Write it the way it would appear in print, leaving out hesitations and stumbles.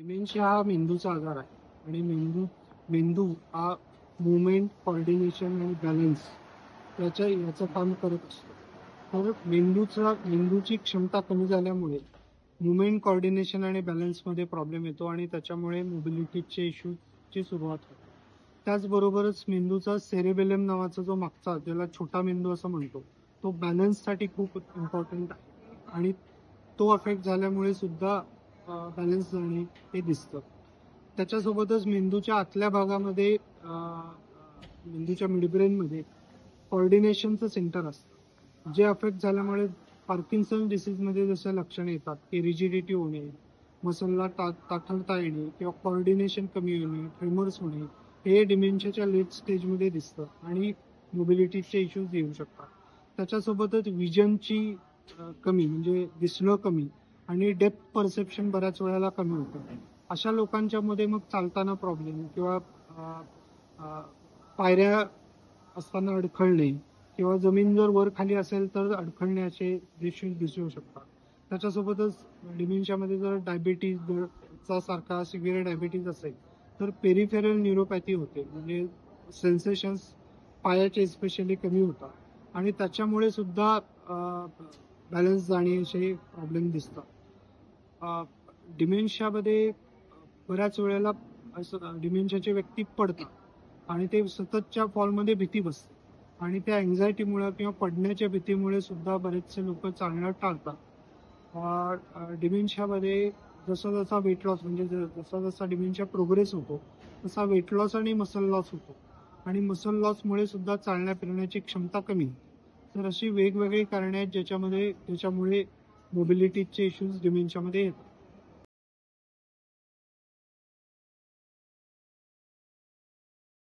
Dementia हा मेंदूचा आजार आहे आणि मेंदू हा मुवमेंट, कोऑर्डिनेशन आणि बॅलन्स याचं काम करत असतो. तर मेंदूची क्षमता कमी झाल्यामुळे मुवमेंट, कोऑर्डिनेशन आणि बॅलन्समध्ये प्रॉब्लेम येतो आणि त्याच्यामुळे मोबिलिटीचे इश्यूची सुरुवात होते. त्याचबरोबरच मेंदूचा सेरेबेलम नावाचा जो मागचा, ज्याला छोटा मेंदू असं म्हणतो, तो बॅलन्ससाठी खूप इम्पॉर्टंट आहे आणि तो अफेक्ट झाल्यामुळे सुद्धा बॅलन्स जाणे हे दिसतं. त्याच्यासोबतच मेंदूच्या आतल्या भागामध्ये मेंदूच्या मिडब्रेनमध्ये कोऑर्डिनेशनचं सेंटर असतं, जे अफेक्ट झाल्यामुळे पार्किन्सन डिसीजमध्ये जसं लक्षणे येतात की रिजिडिटी होणे, मसलला ताठरता येणे किंवा कोऑर्डिनेशन कमी होणे, ट्रेमर्स होणे, हे डिमेन्शियाच्या लेट स्टेजमध्ये दिसतं आणि मोबिलिटीचे इश्यूज येऊ शकतात. त्याच्यासोबतच विजनची कमी म्हणजे दिसणं कमी आणि डेप्थ परसेप्शन बऱ्याच वेळेला कमी होतं. अशा लोकांच्या मध्ये मग चालताना प्रॉब्लेम किंवा पायऱ्या असताना अडखळणे किंवा जमीन जर वर खाली असेल तर अडखळण्याचे दृश्य दिसू शकतात. त्याच्यासोबतच डिमेन्शियामध्ये जर डायबिटीजचा सारखा सिव्हिअर डायबिटीज असेल तर पेरिफेरल न्यूरोपॅथी होते, म्हणजे सेन्सेशन्स पायाचे स्पेशली कमी होतात आणि त्याच्यामुळे सुद्धा बॅलन्स जाणे असे प्रॉब्लेम दिसतात. डिमेन्शियामध्ये बऱ्याच वेळेला डिमेन्शियाचे व्यक्ती पडतात आणि ते सततच्या फॉलमध्ये भीती बसते आणि त्या अँझायटीमुळे किंवा पडण्याच्या भीतीमुळे सुद्धा बरेचसे लोक चालणं टाळतात. डिमेन्शियामध्ये जसा जसा वेट लॉस म्हणजे जसा जसा डिमेन्शिया प्रोग्रेस होतो तसा वेट लॉस आणि मसल लॉस होतो आणि मसल लॉसमुळे सुद्धा चालण्या फिरण्याची क्षमता कमी. तर अशी वेगवेगळी कारणे आहेत ज्याच्यामुळे मोबिलिटीचे इश्यूज डिमेन्शियामध्ये येतात.